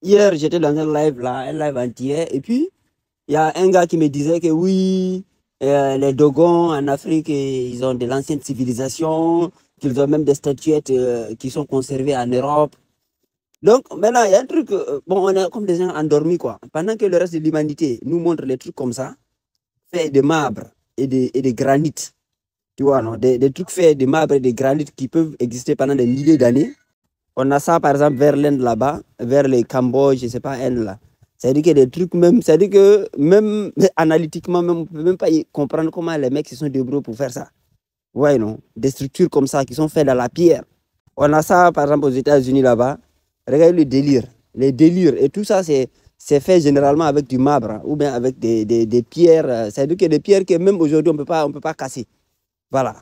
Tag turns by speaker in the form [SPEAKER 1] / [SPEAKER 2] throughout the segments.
[SPEAKER 1] Hier, j'étais dans un live là, un live entier, et puis il y a un gars qui me disait que oui, les Dogons en Afrique, ils ont de l'ancienne civilisation, qu'ils ont même des statuettes qui sont conservées en Europe. Donc maintenant, il y a un truc, bon, on est comme des gens endormis, quoi. Pendant que le reste de l'humanité nous montre les trucs comme ça, faits de marbre et de granit, tu vois, non? Des trucs faits de marbre et de granit qui peuvent exister pendant des milliers d'années. On a ça, par exemple, vers l'Inde là-bas, vers les Cambodge, je sais pas, Inde là. C'est-à-dire que des trucs même, c'est-à-dire que même analytiquement, même, on ne peut même pas comprendre comment les mecs se sont débrouillés pour faire ça. Ouais, non? Des structures comme ça qui sont faites dans la pierre. On a ça, par exemple, aux États-Unis là-bas. Regardez le délire. Les délires. Et tout ça, c'est fait généralement avec du marbre hein, ou bien avec des pierres. C'est-à-dire que des pierres que même aujourd'hui, on peut pas casser. Voilà.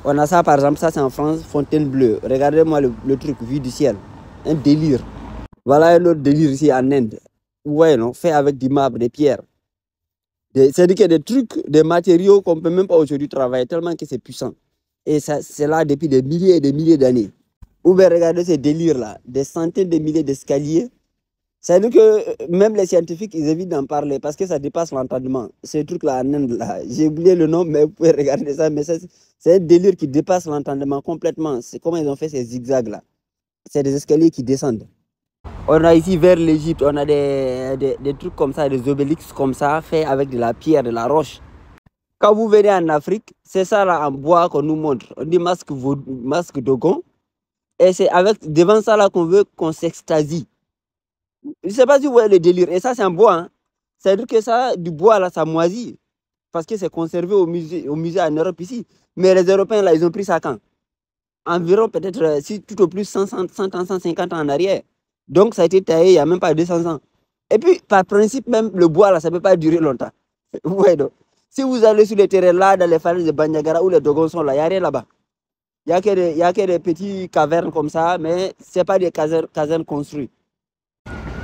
[SPEAKER 1] On a ça, par exemple, ça c'est en France, Fontainebleau. Regardez-moi le truc, vue du ciel. Un délire. Voilà un autre délire ici en Inde. Ouais, non, fait avec du marbre, des pierres. C'est-à-dire qu'il y a des trucs, des matériaux qu'on ne peut même pas aujourd'hui travailler, tellement que c'est puissant. Et ça, c'est là depuis des milliers et des milliers d'années. Ou bien regardez ces délires-là, des centaines de milliers d'escaliers. C'est-à-dire que même les scientifiques, ils évitent d'en parler parce que ça dépasse l'entendement. Ces trucs-là en Inde, là, j'ai oublié le nom, mais vous pouvez regarder ça. Mais c'est un délire qui dépasse l'entendement complètement. C'est comment ils ont fait ces zigzags-là. C'est des escaliers qui descendent. On a ici vers l'Égypte, on a des trucs comme ça, des obélisques comme ça, faits avec de la pierre, de la roche. Quand vous venez en Afrique, c'est ça là en bois qu'on nous montre. On dit masque Dogon. Et c'est avec devant ça là qu'on veut qu'on s'extasie. Je ne sais pas si vous voyez le délire. Et ça, c'est en bois. Hein. C'est-à-dire que ça, du bois là, ça moisit. Parce que c'est conservé au musée en Europe ici. Mais les Européens là, ils ont pris ça quand? Environ peut-être, si tout au plus 100 ans, 150 ans en arrière. Donc ça a été taillé il n'y a même pas 200 ans. Et puis, par principe même, le bois là, ça ne peut pas durer longtemps. Ouais, donc. Si vous allez sur les terrains là, dans les falaises de Bandiagara où les Dogons sont là, il n'y a rien là-bas. Il n'y a que des petites cavernes comme ça, mais ce n'est pas des casernes construites.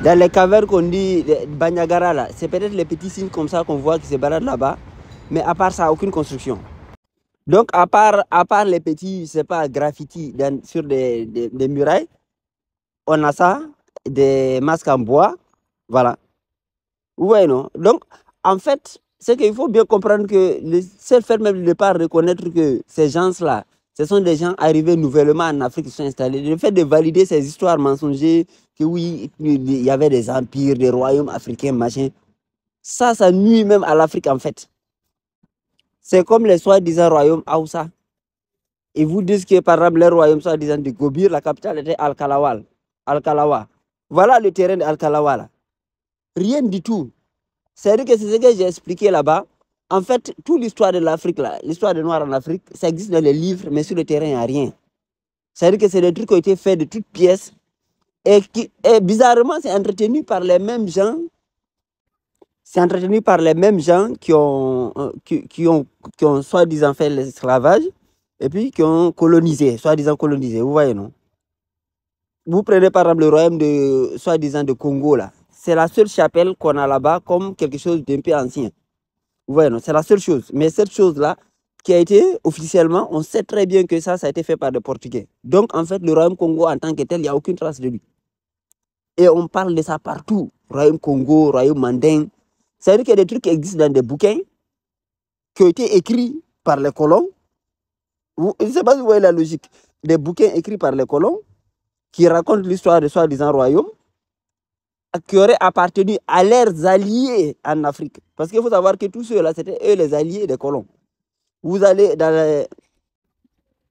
[SPEAKER 1] Dans les cavernes qu'on dit Bandiagara là, c'est peut-être les petits signes comme ça qu'on voit qui se baladent là-bas. Mais à part ça, aucune construction. Donc, à part les petits, je sais pas, graffitis sur des murailles, on a ça, des masques en bois, voilà. Ouais, non. Donc, en fait, c'est qu'il faut bien comprendre que le seul fait même de ne pas reconnaître que ces gens-là, ce sont des gens arrivés nouvellement en Afrique qui sont installés. Le fait de valider ces histoires mensongères, que oui, il y avait des empires, des royaumes africains, machin, ça nuit même à l'Afrique en fait. C'est comme les soi-disant royaumes Aoussa. Ils vous disent que par exemple, les royaumes soi-disant de Gobir, la capitale était Al-Kalawa. Voilà le terrain d'Al-Kalawa là. Rien du tout. C'est-à-dire que c'est ce que j'ai expliqué là-bas. En fait, toute l'histoire de l'Afrique, l'histoire des Noirs en Afrique, ça existe dans les livres, mais sur le terrain, il n'y a rien. C'est-à-dire que c'est des trucs qui ont été faits de toutes pièces et bizarrement, c'est entretenu par les mêmes gens. C'est entretenu par les mêmes gens qui ont soi-disant fait l'esclavage et puis qui ont colonisé, soi-disant colonisé. Vous voyez, non? Vous prenez par exemple le royaume de, soi-disant de Congo, là. C'est la seule chapelle qu'on a là-bas comme quelque chose d'un peu ancien. Vous voyez, non? C'est la seule chose. Mais cette chose-là, qui a été officiellement, on sait très bien que ça a été fait par des Portugais. Donc, en fait, le royaume Congo en tant que tel, il n'y a aucune trace de lui. Et on parle de ça partout. Royaume Congo, royaume Manding. C'est-à-dire qu'il y a des trucs qui existent dans des bouquins qui ont été écrits par les colons. Je ne sais pas si vous voyez la logique. Des bouquins écrits par les colons qui racontent l'histoire de soi-disant royaume qui auraient appartenu à leurs alliés en Afrique. Parce qu'il faut savoir que tous ceux-là, c'était eux les alliés des colons. Vous allez dans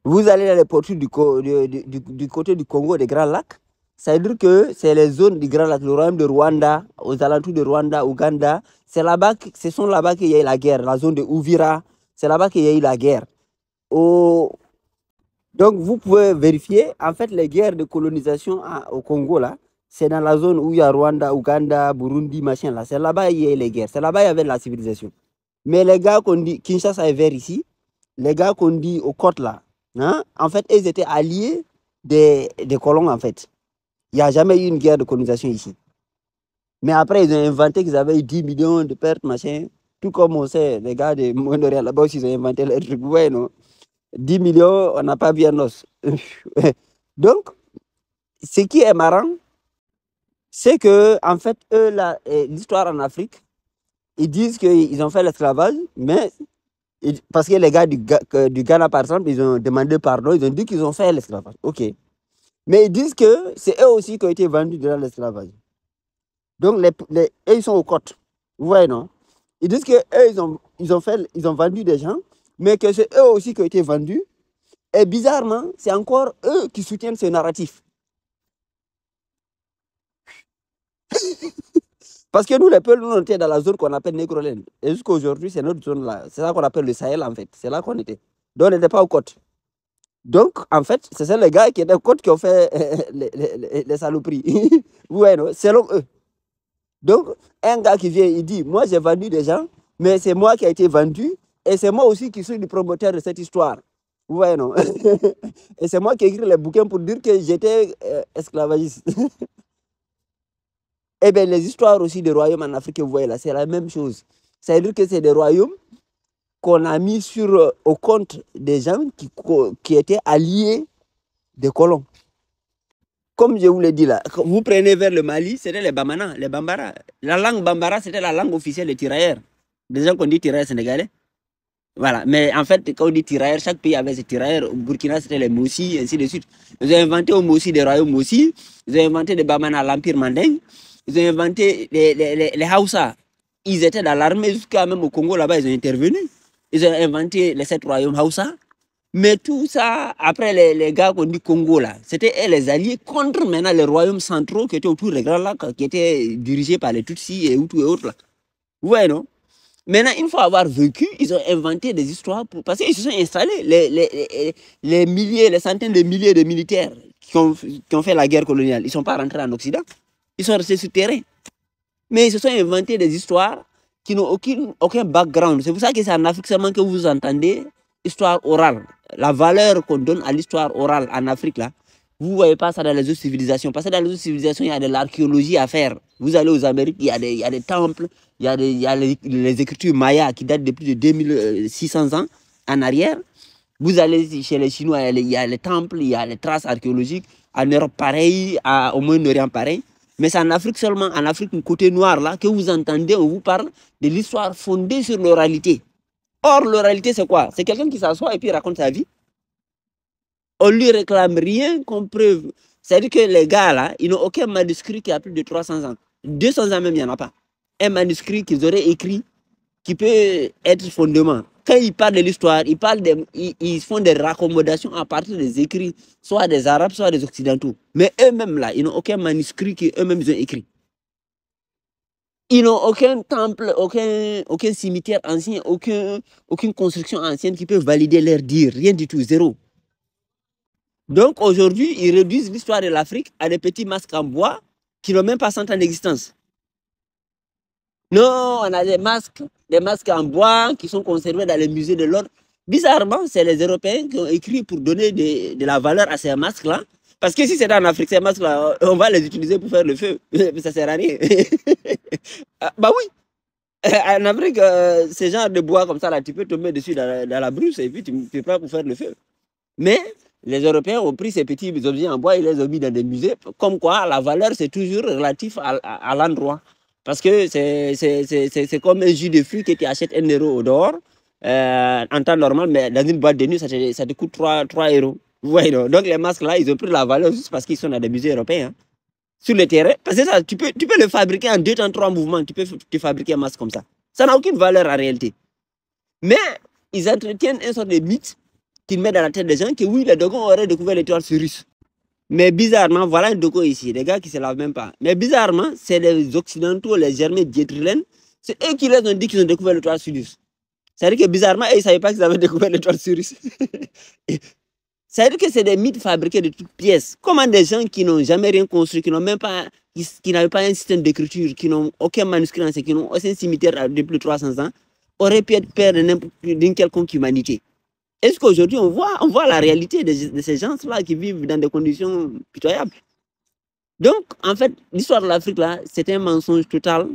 [SPEAKER 1] les portions du côté du Congo, des Grands Lacs. Ça veut dire que c'est les zones du Grand Lac, le royaume de Rwanda, aux alentours de Rwanda, Ouganda. C'est là-bas, ce sont là-bas qu'il y a eu la guerre, la zone de Ouvira. C'est là-bas qu'il y a eu la guerre. Donc, vous pouvez vérifier, en fait, les guerres de colonisation au Congo, là, c'est dans la zone où il y a Rwanda, Ouganda, Burundi, machin, là. C'est là-bas qu'il y a eu les guerres. C'est là-bas qu'il y avait la civilisation. Mais les gars qu'on dit, Kinshasa est vers ici, les gars qu'on dit aux côtes, là, hein, en fait, ils étaient alliés des colons, en fait. Il n'y a jamais eu une guerre de colonisation ici. Mais après, ils ont inventé qu'ils avaient eu 10 millions de pertes, machin. Tout comme on sait, les gars de Montréal, là-bas aussi, ils ont inventé leur truc. Ouais, non? 10 millions, on n'a pas bien os. Donc, ce qui est marrant, c'est que, en fait, eux, l'histoire en Afrique, ils disent qu'ils ont fait l'esclavage, mais parce que les gars du Ghana, par exemple, ils ont demandé pardon, ils ont dit qu'ils ont fait l'esclavage. OK. Mais ils disent que c'est eux aussi qui ont été vendus dans l'esclavage. Donc, eux, ils sont aux côtes. Vous voyez, non? Ils disent que eux, ils ont vendu des gens, mais que c'est eux aussi qui ont été vendus. Et bizarrement, c'est encore eux qui soutiennent ce narratif. Parce que nous, les peuples, nous, on était dans la zone qu'on appelle Négroland. Et jusqu'à aujourd'hui, c'est notre zone là. C'est là qu'on appelle le Sahel, en fait. C'est là qu'on était. Donc, on n'était pas aux côtes. Donc, en fait, c'est ça les gars qui étaient aux côtes qui ont fait les saloperies. Ouais, non, selon eux. Donc, un gars qui vient, il dit, moi, j'ai vendu des gens, mais c'est moi qui ai été vendu, et c'est moi aussi qui suis le promoteur de cette histoire. Vous voyez, non? Et c'est moi qui ai écrit les bouquins pour dire que j'étais esclavagiste. Eh bien, les histoires aussi des royaumes en Afrique, vous voyez là, c'est la même chose. Ça veut dire que c'est des royaumes qu'on a mis au compte des gens qui étaient alliés des colons. Comme je vous l'ai dit là, vous prenez vers le Mali, c'était les Bamana, les Bambara. La langue Bambara, c'était la langue officielle des tirailleurs. Des gens qu'on dit tirailleurs sénégalais. Voilà. Mais en fait, quand on dit tirailleurs, chaque pays avait ses tirailleurs. Au Burkina, c'était les Moussi, ainsi de suite. Ils ont inventé au Moussi des royaumes Moussi. Ils ont inventé des Bamana, l'Empire Manding. Ils ont inventé les Hausa. Ils étaient dans l'armée, jusqu'à même au Congo, là-bas, ils ont intervenu. Ils ont inventé les 7 royaumes Hausa. Mais tout ça, après les gars qu'on dit Congo, là, c'était les alliés contre maintenant les royaumes centraux qui étaient autour des Grands Lacs, qui étaient dirigés par les Tutsis et Hutus et autres. Là. Vous voyez, non? Maintenant, une fois avoir vécu, ils ont inventé des histoires parce qu'ils se sont installés, les milliers, les centaines de milliers de militaires qui ont fait la guerre coloniale. Ils ne sont pas rentrés en Occident, ils sont restés sur terrain. Mais ils se sont inventés des histoires qui n'ont aucun background. C'est pour ça que c'est en Afrique seulement que vous entendez histoire orale. La valeur qu'on donne à l'histoire orale en Afrique, là, vous ne voyez pas ça dans les autres civilisations. Parce que dans les autres civilisations, il y a de l'archéologie à faire. Vous allez aux Amériques, il y a des temples, il y a les écritures mayas qui datent de plus de 2600 ans en arrière. Vous allez chez les Chinois, il y a les temples, il y a les traces archéologiques. En Europe, pareil, au Moyen-Orient, pareil. Mais c'est en Afrique seulement, en Afrique, côté noir, là, que vous entendez, on vous parle de l'histoire fondée sur l'oralité. Or, l'oralité, c'est quoi? C'est quelqu'un qui s'assoit et puis raconte sa vie. On ne lui réclame rien comme preuve. C'est-à-dire que les gars, là, ils n'ont aucun manuscrit qui a plus de 300 ans. 200 ans même, il n'y en a pas. Un manuscrit qu'ils auraient écrit qui peut être fondement. Quand ils parlent de l'histoire, ils font des raccommodations à partir des écrits, soit des Arabes, soit des Occidentaux. Mais eux-mêmes, là, ils n'ont aucun manuscrit qu'eux-mêmes ont écrit. Ils n'ont aucun temple, aucun cimetière ancien, aucune construction ancienne qui peut valider leur dire. Rien du tout, zéro. Donc aujourd'hui, ils réduisent l'histoire de l'Afrique à des petits masques en bois qui n'ont même pas 100 ans d'existence. Non, on a des masques en bois qui sont conservés dans les musées de l'ordre. Bizarrement, c'est les Européens qui ont écrit pour donner de la valeur à ces masques-là. Parce que si c'est en Afrique, ces masques-là, on va les utiliser pour faire le feu. Mais ça ne sert à rien. Bah oui. En Afrique, ces genres de bois comme ça, là, tu peux tomber dessus dans la brousse et puis tu prends pour faire le feu. Mais les Européens ont pris ces petits objets en bois et les ont mis dans des musées. Comme quoi, la valeur, c'est toujours relatif à l'endroit. Parce que c'est comme un jus de fruits que tu achètes 1 euro au dehors, en temps normal, mais dans une boîte de nuit, ça te coûte 3 euros. Vous voyez, donc les masques là, ils ont pris la valeur juste parce qu'ils sont dans des musées européens. Hein. Sur le terrain, parce que ça, tu peux le fabriquer en 2 temps, 3 mouvements, tu peux te fabriquer un masque comme ça. Ça n'a aucune valeur en réalité. Mais ils entretiennent une sorte de mythe qu'ils mettent dans la tête des gens que oui, les Dogons auraient découvert l'étoile Sirius. Mais bizarrement, voilà un Dogo ici, des gars qui ne se lavent même pas. Mais bizarrement, c'est les Occidentaux, les Germains d'Yétrilène, c'est eux qui leur ont dit qu'ils ont découvert l'étoile Sirius. C'est-à-dire que bizarrement, ils ne savaient pas qu'ils avaient découvert l'étoile Sirius. C'est-à-dire que c'est des mythes fabriqués de toutes pièces. Comment des gens qui n'ont jamais rien construit, qui n'avaient pas un système d'écriture, qui n'ont aucun manuscrit, qui n'ont aucun cimetière de plus de 300 ans, auraient pu être pères d'une quelconque humanité. Est-ce qu'aujourd'hui, on voit la réalité de ces gens-là qui vivent dans des conditions pitoyables? Donc, en fait, l'histoire de l'Afrique, là, c'est un mensonge total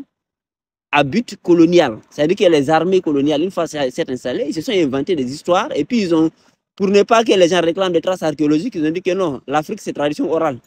[SPEAKER 1] à but colonial. C'est-à-dire que les armées coloniales, une fois s'être installées, ils se sont inventés des histoires et puis pour ne pas que les gens réclament des traces archéologiques, ils ont dit que non, l'Afrique, c'est tradition orale.